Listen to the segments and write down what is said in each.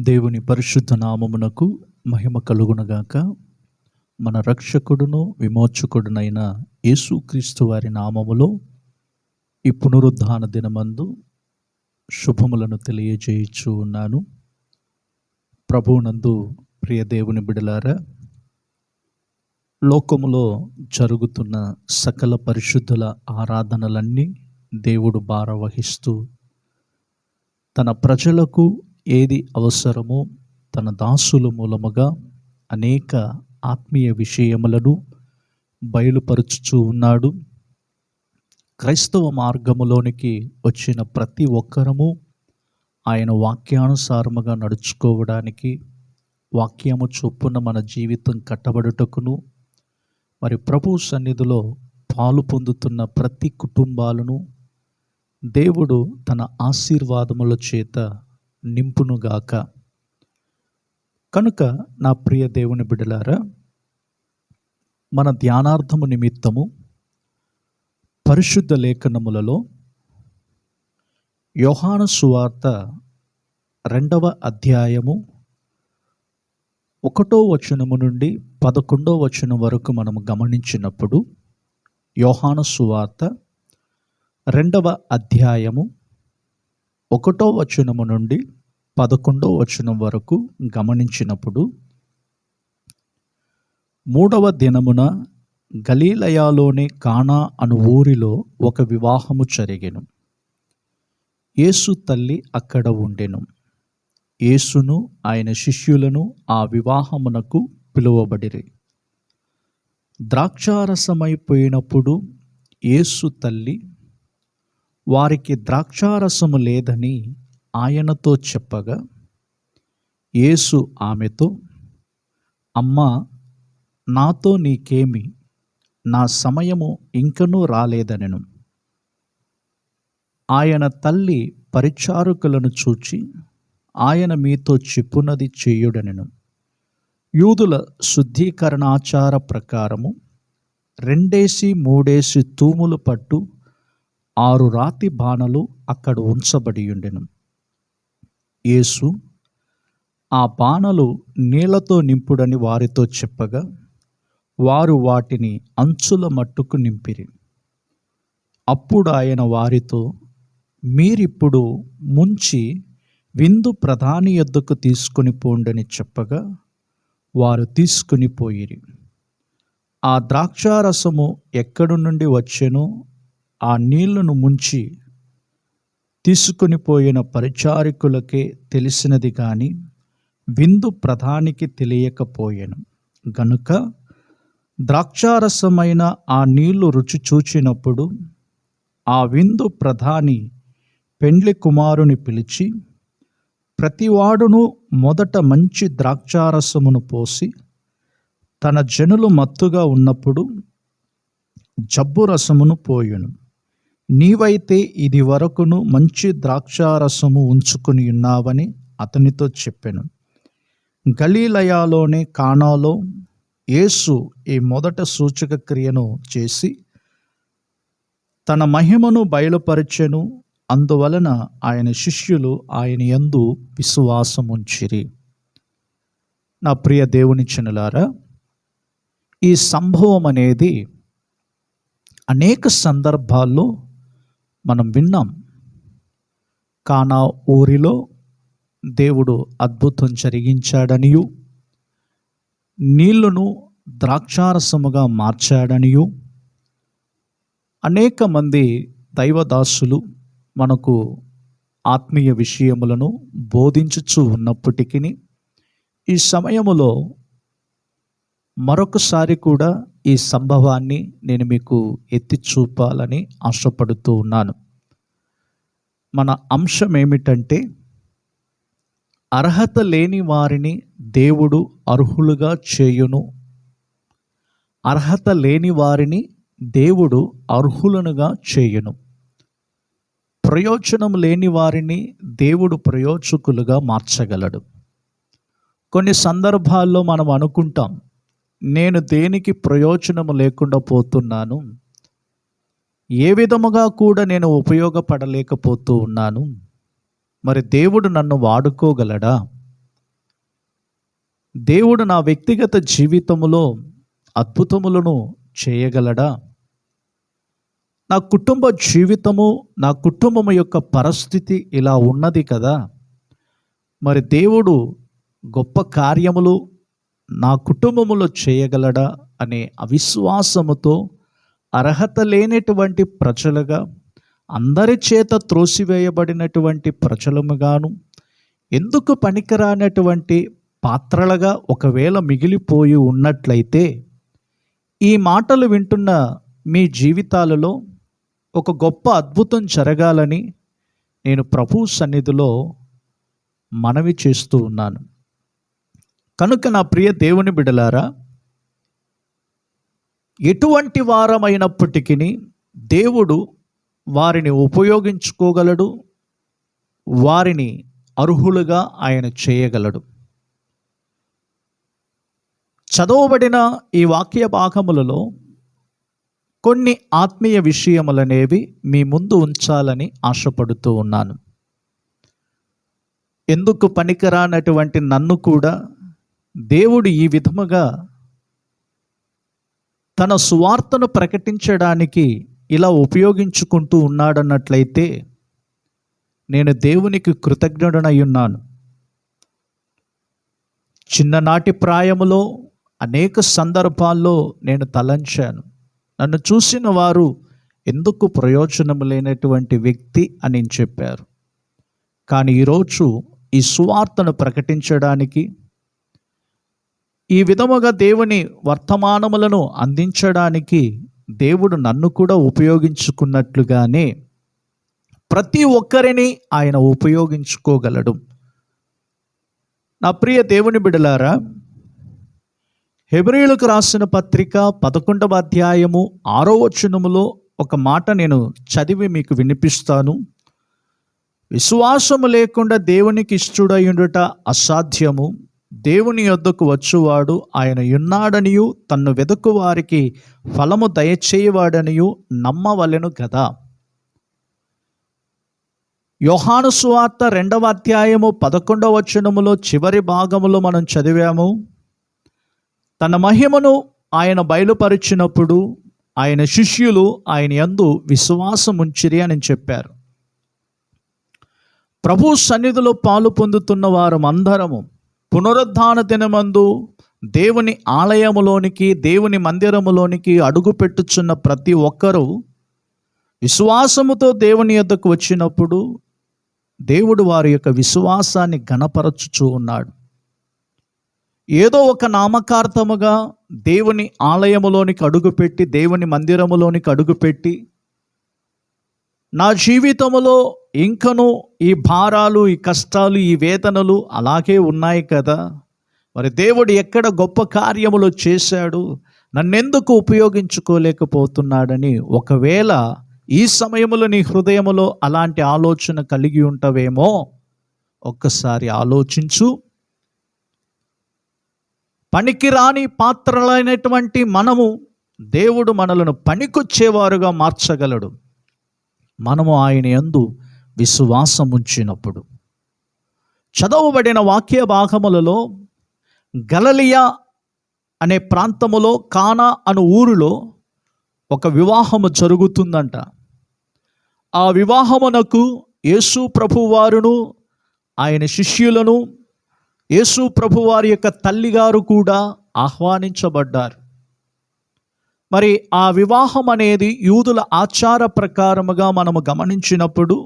దేవుని పరిశుద్ధ నామమునకు మహిమ కలుగునగాక. మన రక్షకుడును విమోచకుడునైన యేసుక్రీస్తు వారి నామములో ఈ పునరుద్ధాన దినమందు శుభములను తెలియజేయుచు ఉన్నాను. ప్రభువునందు ప్రియ దేవుని బిడలారా, లోకములో జరుగుతున్న సకల పరిశుద్ధుల ఆరాధనలన్నీ దేవుడు భారవహిస్తూ తన ప్రజలకు ఏది అవసరమో తన దాసుల మూలముగా అనేక ఆత్మీయ విషయములను బయలుపరుచుచూ ఉన్నాడు. క్రైస్తవ మార్గములోనికి వచ్చిన ప్రతి ఒక్కరము ఆయన వాక్యానుసారముగా నడుచుకోవడానికి, వాక్యము చొప్పున మన జీవితం కట్టబడుటకును, మరి ప్రభు సన్నిధిలో పాలు పొందుతున్న ప్రతి కుటుంబాలను దేవుడు తన ఆశీర్వాదముల చేత నింపునుగాక. కనుక నా ప్రియ దేవుని బిడ్డలారా, మన ధ్యానార్థము నిమిత్తము పరిశుద్ధ లేఖనములలో యోహాను సువార్త 2వ అధ్యాయము 1వ వచనము నుండి 11వ వచనం వరకు మనము గమనించినప్పుడు, యోహాను సువార్త 2వ అధ్యాయము 1వ వచనము నుండి 11వ వచనం వరకు గమనించినప్పుడు, 3వ దినమున గలిలయలోని కానా అను ఊరిలో ఒక వివాహము జరిగెను. యేసు తల్లి అక్కడ ఉండెను. యేసును ఆయన శిష్యులను ఆ వివాహమునకు పిలువబడిరి. ద్రాక్షారసమైపోయినప్పుడు యేసు తల్లి వారికి ద్రాక్షారసము లేదని ఆయనతో చెప్పగా, యేసు ఆమెతో, అమ్మా, నాతో నీకేమి? నా సమయము ఇంకనూ రాలేదనెను. ఆయన తల్లి పరిచారకులను చూచి, ఆయన మీతో చెప్పునది చేయుడనెను. యూదుల శుద్ధీకరణాచార ప్రకారము 2-3 తూములు పట్టు 6 రాతి బాణలు అక్కడ ఉంచబడి ఉండెను. యేసు ఆ బాణలు నీళ్లతో నింపుడని వారితో చెప్పగా, వారు వాటిని అంచుల మట్టుకు నింపిరి. అప్పుడు ఆయన వారితో, మీరిప్పుడు ముంచి విందు ప్రధాని యొద్దకు తీసుకుని పోండని చెప్పగా, వారు తీసుకుని పోయిరి. ఆ ద్రాక్షారసము ఎక్కడి నుండి వచ్చెనో ఆ నీళ్లను ముంచి తీసుకుని పోయిన పరిచారకులకే తెలిసినది కానీ విందు ప్రధానికి తెలియకపోయెను. గనుక ద్రాక్షారసమైన ఆ నీళ్లు రుచి చూచినప్పుడు ఆ విందు ప్రధాని పెండ్లి కుమారుని పిలిచి, ప్రతివాడును మొదట మంచి ద్రాక్షారసమును పోసి తన జనులు మత్తుగా ఉన్నప్పుడు జబ్బు రసమును పోయును. నీవైతే ఇది వరకును మంచి ద్రాక్షారసము ఉంచుకుని ఉన్నావని అతనితో చెప్పెను. గలిలయలోని కానాలో యేసు ఈ మొదట సూచక క్రియను చేసి తన మహిమను బయలుపరచెను. అందువలన ఆయన శిష్యులు ఆయన యందు విశ్వాసముంచిరి. నా ప్రియ దేవుని జనులారా, ఈ సంభవం అనేది అనేక సందర్భాల్లో మనం విన్నాం. కానా ఊరిలో దేవుడు అద్భుతం జరిగించాడనియు, నీళ్లను ద్రాక్షారసముగా మార్చాడనియు అనేక మంది దైవదాసులు మనకు ఆత్మీయ విషయములను బోధించుచూ ఉన్నప్పటికీ, ఈ సమయములో మరొకసారి కూడా ఈ సంభవాన్ని నేను మీకు ఎత్తి చూపాలని ఆశపడుతూ ఉన్నాను. మన అంశం ఏమిటంటే, అర్హత లేని వారిని దేవుడు అర్హులుగా చేయును. అర్హత లేని వారిని దేవుడు అర్హులనుగా చేయును. ప్రయోజనం లేని వారిని దేవుడు ప్రయోజకులుగా మార్చగలడు. కొన్ని సందర్భాల్లో మనం అనుకుంటాం, నేను దేనికి ప్రయోజనము లేకుండా పోతున్నాను, ఏ విధముగా కూడా నేను ఉపయోగపడలేకపోతూ ఉన్నాను, మరి దేవుడు నన్ను వాడుకోగలడా దేవుడు నా వ్యక్తిగత జీవితంలో అద్భుతములను చేయగలడా? నా కుటుంబ జీవితము, నా కుటుంబము యొక్క పరిస్థితి ఇలా ఉన్నది కదా, మరి దేవుడు గొప్ప కార్యములు నా కుటుంబములో చేయగలడా అనే అవిశ్వాసముతో అర్హత లేనటువంటి ప్రజలుగా, అందరి చేత త్రోసివేయబడినటువంటి ప్రజలముగాను, ఎందుకు పనికిరానటువంటి పాత్రలుగా ఒకవేళ మిగిలిపోయి ఉన్నట్లయితే, ఈ మాటలు వింటున్న మీ జీవితాలలో ఒక గొప్ప అద్భుతం జరగాలని నేను ప్రభు సన్నిధిలో మనవి చేస్తూ ఉన్నాను. కనుక నా ప్రియ దేవుని బిడ్డలారా, ఎటువంటి వారమైనప్పటికీ దేవుడు వారిని ఉపయోగించుకోగలడు, వారిని అర్హులుగా ఆయన చేయగలడు. చదవబడిన ఈ వాక్య భాగములలో కొన్ని ఆత్మీయ విషయములనేవి మీ ముందు ఉంచాలని ఆశపడుతూ ఉన్నాను. ఎందుకు పనికిరానటువంటి నన్ను కూడా దేవుడు ఈ విధముగా తన సువార్తను ప్రకటించడానికి ఇలా ఉపయోగించుకుంటూ ఉన్నాడన్నట్లయితే నేను దేవునికి కృతజ్ఞుడనై ఉన్నాను. చిన్ననాటి ప్రాయములో అనేక సందర్భాల్లో నేను తలంచాను, నన్ను చూసిన వారు ఎందుకు ప్రయోజనం లేనటువంటి వ్యక్తి అని చెప్పారు. కానీ ఈరోజు ఈ సువార్తను ప్రకటించడానికి, ఈ విధముగా దేవుని వర్తమానములను అందించడానికి దేవుడు నన్ను కూడా ఉపయోగించుకున్నట్లుగానే ప్రతి ఒక్కరిని ఆయన ఉపయోగించుకోగలడు. నా ప్రియ దేవుని బిడ్డలారా, హెబ్రీయులకు రాసిన పత్రిక 11వ అధ్యాయము 6వ వచనములో ఒక మాట నేను చదివి మీకు వినిపిస్తాను. విశ్వాసము లేకుండా దేవునికి ఇష్టడయుండుట అసాధ్యము. దేవుని యొద్దకు వచ్చువాడు ఆయన యున్నాడనియు తన్ను వెదకు వారికి ఫలము దయచేయవాడనియు నమ్మవలెను కదా. యోహాను సువార్త 2వ అధ్యాయము 11వ వచనములో చివరి భాగములో మనం చదివాము, తన మహిమను ఆయన బయలుపరిచినప్పుడు ఆయన శిష్యులు ఆయన యందు విశ్వాసముంచిరి అని చెప్పారు. ప్రభు సన్నిధిలో పాలు పొందుతున్న వారు అందరము పునరుద్ధాన దినమందు దేవుని ఆలయములోనికి, దేవుని మందిరములోనికి అడుగు పెట్టుచున్న ప్రతి ఒక్కరూ విశ్వాసముతో దేవుని యొద్దకు వచ్చినప్పుడు దేవుడు వారి యొక్క విశ్వాసాన్ని ఘనపరచుచూ ఉన్నాడు. ఏదో ఒక నామకార్థముగా దేవుని ఆలయములోనికి అడుగుపెట్టి, దేవుని మందిరములోనికి అడుగుపెట్టి, నా జీవితములో ఇంకను ఈ భారాలు, ఈ కష్టాలు, ఈ వేదనలు అలాగే ఉన్నాయి కదా, మరి దేవుడు ఎక్కడ గొప్ప కార్యములు చేశాడు, నన్నెందుకు ఉపయోగించుకోలేకపోతున్నాడని ఒకవేళ ఈ సమయంలో నీ హృదయములో అలాంటి ఆలోచన కలిగి ఉంటావేమో, ఒక్కసారి ఆలోచించు. పనికిరాని పాత్రలైనటువంటి మనము దేవుడు మనలను పనికొచ్చేవారుగా మార్చగలడు, మనము ఆయన యందు విశ్వాసం ఉంచినప్పుడు. చదవబడిన వాక్య భాగములలో గలిలయ అనే ప్రాంతములో కానా అను ఊరిలో ఒక వివాహము జరుగుతుందంట. ఆ వివాహమునకు యేసు ప్రభువారును ఆయన శిష్యులను, యేసు ప్రభువారి యొక్క తల్లిగారు కూడా ఆహ్వానించబడ్డారు. మరి ఆ వివాహం అనేది యూదుల ఆచార ప్రకారముగా మనము గమనించినప్పుడు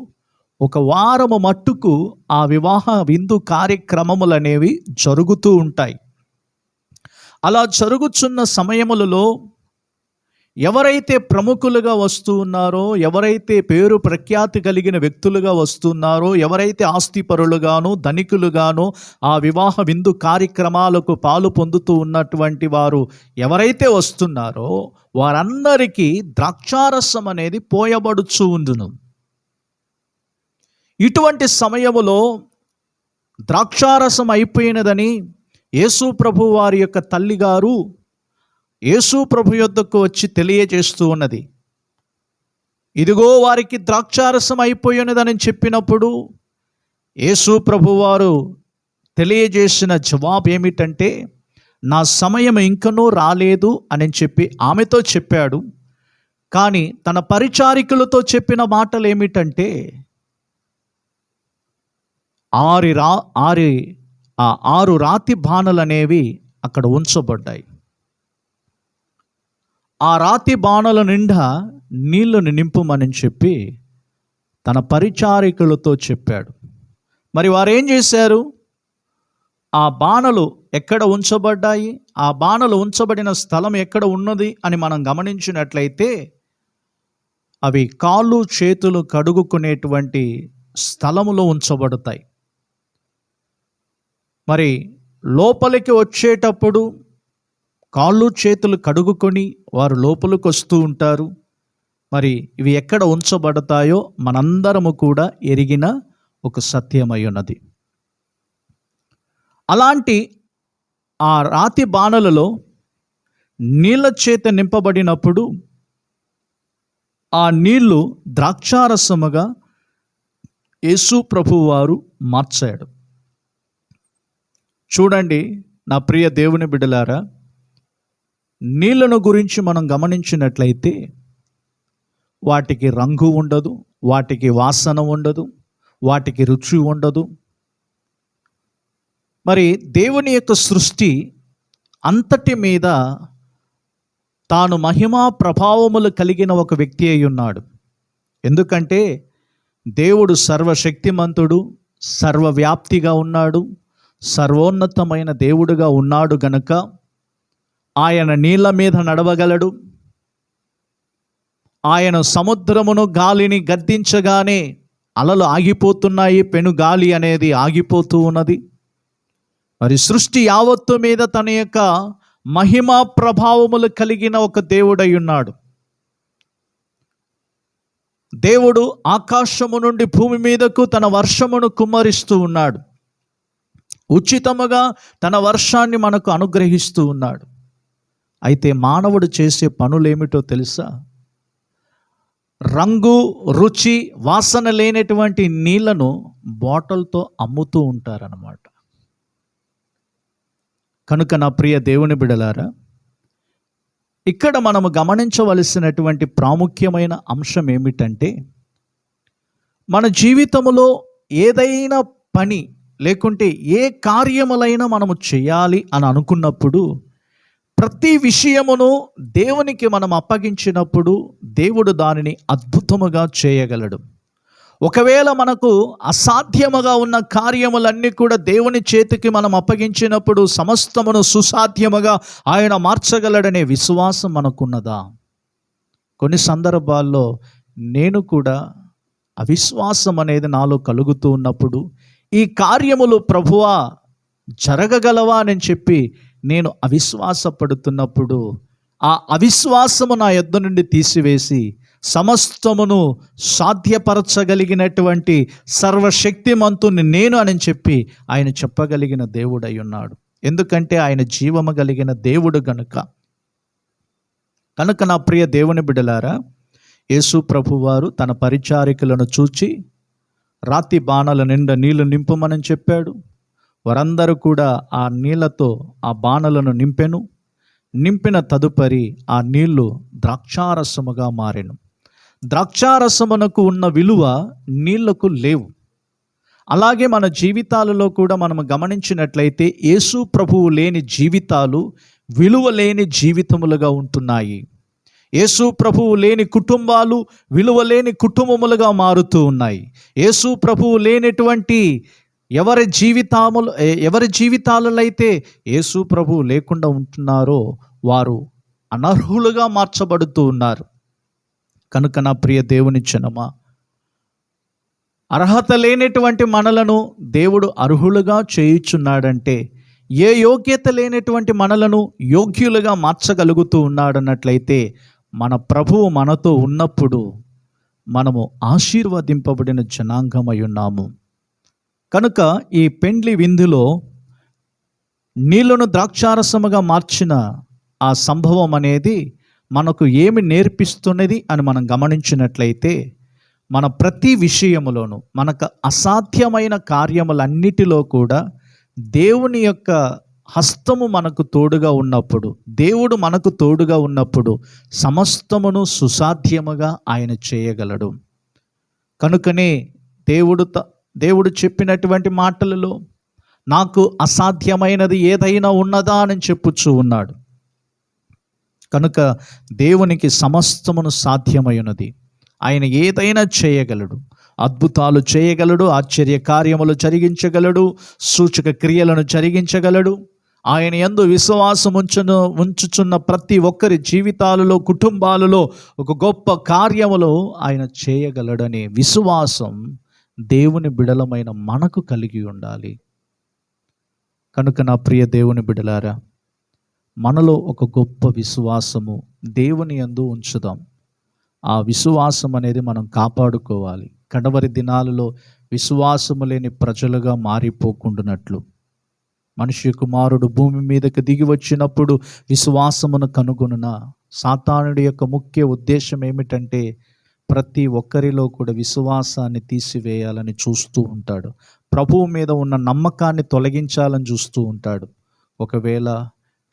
ఒక వారము మట్టుకు ఆ వివాహ విందు కార్యక్రమములు అనేవి జరుగుతూ ఉంటాయి. అలా జరుగుతున్న సమయములలో ఎవరైతే ప్రముఖులుగా వస్తూ ఉన్నారో, ఎవరైతే పేరు ప్రఖ్యాతి కలిగిన వ్యక్తులుగా వస్తున్నారో, ఎవరైతే ఆస్తిపరులుగాను ధనికులుగాను ఆ వివాహ విందు కార్యక్రమాలకు పాలు పొందుతూ ఉన్నటువంటి వారు ఎవరైతే వస్తున్నారో వారందరికీ ద్రాక్షారసం అనేది పోయబడుచు ఉండును. ఇటువంటి సమయములో ద్రాక్షారసం అయిపోయినదని యేసు ప్రభు వారి యొక్క తల్లిగారు యేసు ప్రభు యొద్దకు వచ్చి తెలియజేస్తూ ఉన్నది. ఇదిగో వారికి ద్రాక్షారసం అయిపోయినదని చెప్పినప్పుడు యేసు ప్రభువారు తెలియజేసిన జవాబు ఏమిటంటే, నా సమయం ఇంకనూ రాలేదు అని చెప్పి ఆమెతో చెప్పాడు. కానీ తన పరిచారికులతో చెప్పిన మాటలు ఏమిటంటే, ఆరు రాతి బాణలు అనేవి అక్కడ ఉంచబడ్డాయి. ఆ రాతి బాణల నిండా నీళ్లను నింపుమని చెప్పి తన పరిచారికులతో చెప్పాడు. మరి వారు ఏం చేశారు? ఆ బాణలు ఎక్కడ ఉంచబడ్డాయి, ఆ బాణలు ఉంచబడిన స్థలం ఎక్కడ ఉన్నది అని మనం గమనించినట్లయితే, అవి కాళ్ళు చేతులు కడుగుకునేటువంటి స్థలములో ఉంచబడతాయి. మరి లోపలికి వచ్చేటప్పుడు కాళ్ళు చేతులు కడుగుకొని వారు లోపలికి వస్తూ ఉంటారు. మరి ఇవి ఎక్కడ ఉంచబడతాయో మనందరము కూడా ఎరిగిన ఒక సత్యమై ఉన్నది. అలాంటి ఆ రాతి బాణలలో నీళ్ళ చేత నింపబడినప్పుడు ఆ నీళ్లు ద్రాక్షారసముగా యేసు ప్రభువు వారు మార్చాడు. చూడండి నా ప్రియ దేవుని బిడ్డలారా, నీళ్లను గురించి మనం గమనించినట్లయితే వాటికి రంగు ఉండదు, వాటికి వాసన ఉండదు, వాటికి రుచి ఉండదు. మరి దేవుని యొక్క సృష్టి అంతటి మీద తాను మహిమా ప్రభావములు కలిగిన ఒక వ్యక్తి అయి ఉన్నాడు. ఎందుకంటే దేవుడు సర్వశక్తిమంతుడు, సర్వవ్యాప్తిగా ఉన్నాడు, సర్వోన్నతమైన దేవుడుగా ఉన్నాడు గనుక ఆయన నీళ్ళ మీద నడవగలడు. ఆయన సముద్రమును గాలిని గద్దించగానే అలలు ఆగిపోతున్నాయి, పెనుగాలి అనేది ఆగిపోతూ ఉన్నది. మరి సృష్టి యావత్తు మీద తన యొక్క మహిమా ప్రభావములు కలిగిన ఒక దేవుడై ఉన్నాడు. దేవుడు ఆకాశము నుండి భూమి మీదకు తన వర్షమును కుమ్మరిస్తూ ఉన్నాడు. ఉచితముగా తన వర్షాన్ని మనకు అనుగ్రహిస్తూ ఉన్నాడు. అయితే మానవుడు చేసే పనులేమిటో తెలుసా? రంగు, రుచి, వాసన లేనటువంటి నీళ్లను బాటిల్తో అమ్ముతూ ఉంటారన్నమాట. కనుక నా ప్రియ దేవుని బిడలారా, ఇక్కడ మనము గమనించవలసినటువంటి ప్రాముఖ్యమైన అంశం ఏమిటంటే, మన జీవితంలో ఏదైనా పని లేకుంటే ఏ కార్యములైనా మనము చేయాలి అని అనుకున్నప్పుడు ప్రతి విషయమును దేవునికి మనం అప్పగించినప్పుడు దేవుడు దానిని అద్భుతముగా చేయగలడు. ఒకవేళ మనకు అసాధ్యముగా ఉన్న కార్యములన్నీ కూడా దేవుని చేతికి మనం అప్పగించినప్పుడు సమస్తమును సుసాధ్యముగా ఆయన మార్చగలడనే విశ్వాసం మనకున్నదా? కొన్ని సందర్భాల్లో నేను కూడా అవిశ్వాసం అనేది నాలో కలుగుతూ ఉన్నప్పుడు, ఈ కార్యములు ప్రభువా జరగగలవా అని చెప్పి నేను అవిశ్వాసపడుతున్నప్పుడు, ఆ అవిశ్వాసము నా యొద్ద నుండి తీసివేసి సమస్తమును సాధ్యపరచగలిగినటువంటి సర్వశక్తిమంతుని నేను అని చెప్పి ఆయన చెప్పగలిగిన దేవుడై ఉన్నాడు. ఎందుకంటే ఆయన జీవము కలిగిన దేవుడు కనుక నా ప్రియ దేవుని బిడ్డలారా, యేసు ప్రభువారు తన పరిచారికులను చూచి రాతి బాణల నిండా నీళ్లు నింపమని చెప్పాడు. వారందరూ కూడా ఆ నీళ్లతో ఆ బాణలను నింపెను. నింపిన తదుపరి ఆ నీళ్లు ద్రాక్షారసముగా మారెను. ద్రాక్షారసమునకు ఉన్న విలువ నీళ్లకు లేవు. అలాగే మన జీవితాలలో కూడా మనం గమనించినట్లయితే యేసు ప్రభువు లేని జీవితాలు విలువ లేని జీవితములుగా ఉంటున్నాయి. యేసు ప్రభువు లేని కుటుంబాలు విలువ లేని కుటుంబములుగా మారుతూ ఉన్నాయి. యేసు ప్రభువు లేనటువంటి ఎవరి జీవితాలలో అయితే యేసు ప్రభువు లేకుండా ఉంటున్నారో వారు అనర్హులుగా మార్చబడుతూ ఉన్నారు. కనుక నా ప్రియ దేవుని జనమా, అర్హత లేనటువంటి మనలను దేవుడు అర్హులుగా చేయుచున్నాడంటే, ఏ యోగ్యత లేనటువంటి మనలను యోగ్యులుగా మార్చగలుగుతూ ఉన్నాడన్నట్లయితే, మన ప్రభువు మనతో ఉన్నప్పుడు మనము ఆశీర్వదింపబడిన జనాంగమై ఉన్నాము. కనుక ఈ పెండ్లి విందులో నీళ్లను ద్రాక్షారసముగా మార్చిన ఆ సంభవం అనేది మనకు ఏమి నేర్పిస్తున్నది అని మనం గమనించినట్లయితే, మన ప్రతి విషయములోనూ మనకు అసాధ్యమైన కార్యములన్నిటిలో కూడా దేవుని యొక్క హస్తము మనకు తోడుగా ఉన్నప్పుడు, దేవుడు మనకు తోడుగా ఉన్నప్పుడు సమస్తమును సుసాధ్యముగా ఆయన చేయగలడు. కనుకనే దేవుడు చెప్పినటువంటి మాటలలో నాకు అసాధ్యమైనది ఏదైనా ఉన్నదా అని చెప్పుచూ ఉన్నాడు. కనుక దేవునికి సమస్తమును సాధ్యమైనది. ఆయన ఏదైనా చేయగలడు. అద్భుతాలు చేయగలడు, ఆశ్చర్య కార్యములు జరిగించగలడు, సూచక క్రియలను జరిగించగలడు. ఆయన యందు విశ్వాసం ఉంచుచున్న ప్రతి ఒక్కరి జీవితాలలో, కుటుంబాలలో ఒక గొప్ప కార్యములు ఆయన చేయగలడనే విశ్వాసం దేవుని బిడలమైన మనకు కలిగి ఉండాలి. కనుక నా ప్రియ దేవుని బిడలారా, మనలో ఒక గొప్ప విశ్వాసము దేవుని యందు ఉంచుదాం. ఆ విశ్వాసం అనేది మనం కాపాడుకోవాలి. కడవరి దినాలలో విశ్వాసము లేని ప్రజలుగా మారిపోకుండానట్లు. మనిషి కుమారుడు భూమి మీదకి దిగి వచ్చినప్పుడు విశ్వాసమును కనుగొనున. సాతానుడి యొక్క ముఖ్య ఉద్దేశం ఏమిటంటే ప్రతి ఒక్కరిలో కూడా విశ్వాసాన్ని తీసివేయాలని చూస్తూ ఉంటాడు. ప్రభువు మీద ఉన్న నమ్మకాన్ని తొలగించాలని చూస్తూ ఉంటాడు. ఒకవేళ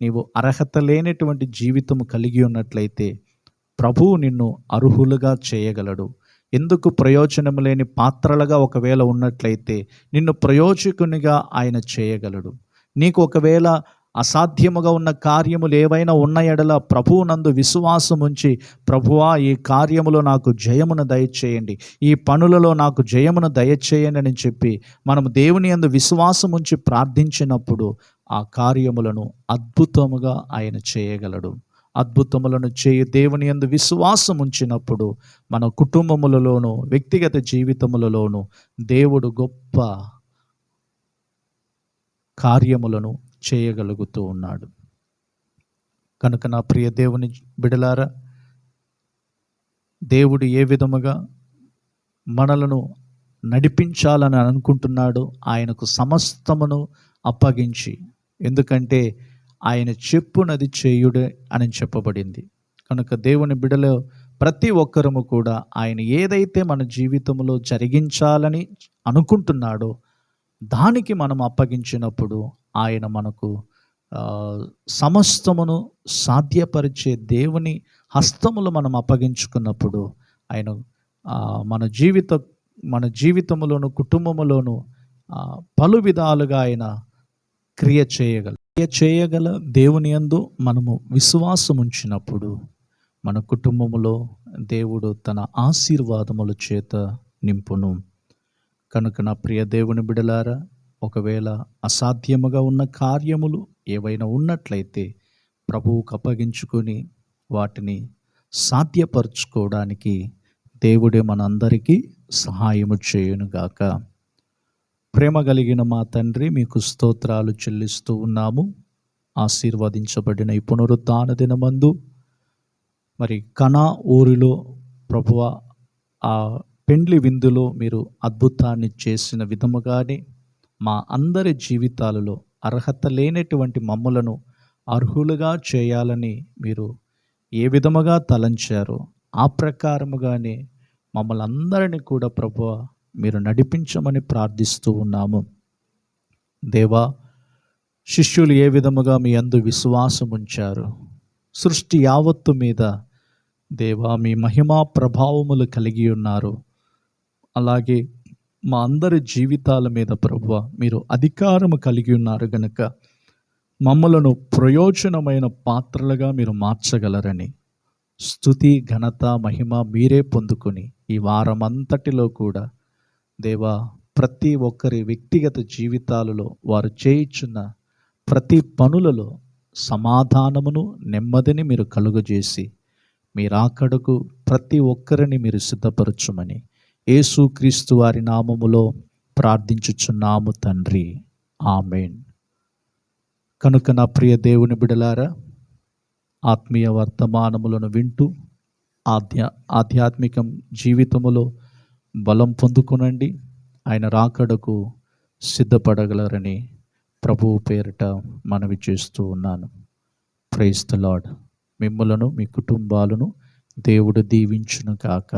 నీవు అర్హత లేనటువంటి జీవితం కలిగి ఉన్నట్లయితే ప్రభువు నిన్ను అర్హులుగా చేయగలడు. ఎందుకు ప్రయోజనం లేని పాత్రలుగా ఒకవేళ ఉన్నట్లయితే నిన్ను ప్రయోజకునిగా ఆయన చేయగలడు. నీకు ఒకవేళ అసాధ్యముగా ఉన్న కార్యములు ఏవైనా ఉన్న ఎడల ప్రభువు నందు విశ్వాసం ఉంచి, ప్రభువా ఈ కార్యములో నాకు జయమును దయచేయండి, ఈ పనులలో నాకు జయమును దయచేయండి అని చెప్పి మనం దేవుని యందు విశ్వాసం ఉంచి ప్రార్థించినప్పుడు ఆ కార్యములను అద్భుతముగా ఆయన చేయగలడు. అద్భుతములను చేయి దేవుని యందు విశ్వాసం ఉంచినప్పుడు మన కుటుంబములలోనూ, వ్యక్తిగత జీవితములలోనూ దేవుడు గొప్ప కార్యములను చేయగలుగుతూ ఉన్నాడు. కనుక నా ప్రియ దేవుని బిడలారా, దేవుడు ఏ విధముగా మనలను నడిపించాలని అనుకుంటున్నాడో ఆయనకు సమస్తమును అప్పగించి, ఎందుకంటే ఆయన చెప్పునది చేయుడే అని చెప్పబడింది. కనుక దేవుని బిడలో ప్రతి ఒక్కరము కూడా ఆయన ఏదైతే మన జీవితంలో జరిగించాలని అనుకుంటున్నాడో దానికి మనం అప్పగించినప్పుడు ఆయన మనకు సమస్తమును సాధ్యపరిచే దేవుని హస్తములు మనం అప్పగించుకున్నప్పుడు ఆయన మన జీవితంలోను, కుటుంబములోను పలు విధాలుగా ఆయన క్రియ చేయగల దేవుని యందు మనము విశ్వాసం ఉంచినప్పుడు మన కుటుంబములో దేవుడు తన ఆశీర్వాదముల చేత నింపును. కనుక నా ప్రియ దేవుని బిడలారా, ఒకవేళ అసాధ్యముగా ఉన్న కార్యములు ఏవైనా ఉన్నట్లయితే ప్రభువుకు అప్పగించుకొని వాటిని సాధ్యపరచుకోవడానికి దేవుడే మనందరికీ సహాయము చేయునుగాక. ప్రేమ కలిగిన మా తండ్రి, మీకు స్తోత్రాలు చెల్లిస్తూ ఉన్నాము. ఆశీర్వదించబడిన ఈ పునరుత్థాన దినమందు మరి కనా ఊరిలో ప్రభువ ఆ పెండ్లి విందులో మీరు అద్భుతాన్ని చేసిన విధముగానే మా అందరి జీవితాలలో అర్హత లేనటువంటి మమ్ములను అర్హులుగా చేయాలని మీరు ఏ విధముగా తలంచారో ఆ ప్రకారముగానే మమ్మల్ని అందరినీ కూడా ప్రభువ మీరు నడిపించమని ప్రార్థిస్తూ ఉన్నాము. దేవా, శిష్యులు ఏ విధముగా మీ యందు విశ్వాసం ఉంచారు, సృష్టి యావత్తు మీద దేవా మీ మహిమా ప్రభావములు కలిగి ఉన్నారు, అలాగే మా అందరి జీవితాల మీద ప్రభువ మీరు అధికారము కలిగి ఉన్నారు గనుక మమ్మలను ప్రయోజనమైన పాత్రలుగా మీరు మార్చగలరని స్తుతి, ఘనత, మహిమ మీరే పొందుకొని ఈ వారమంతటిలో కూడా దేవా ప్రతి ఒక్కరి వ్యక్తిగత జీవితాలలో వారు చేయుచున్న ప్రతి పనులలో సమాధానమును, నెమ్మదిని మీరు కలుగజేసి మీ రాకడకు ప్రతి ఒక్కరిని మీరు సిద్ధపరచుమని యేసుక్రీస్తు వారి నామములో ప్రార్థించుచున్నాము తండ్రి, ఆమేన్. కనుక నా ప్రియ దేవుని బిడలారా, ఆత్మీయ వర్తమానములను వింటూ ఆధ్యాత్మిక జీవితములో బలం పొందుకునండి. ఆయన రాకడకు సిద్ధపడగలరని ప్రభువు పేరిట మనవి చేస్తూ ఉన్నాను. Praise the Lord. మిమ్ములను, మీ కుటుంబాలను దేవుడు దీవించును గాక.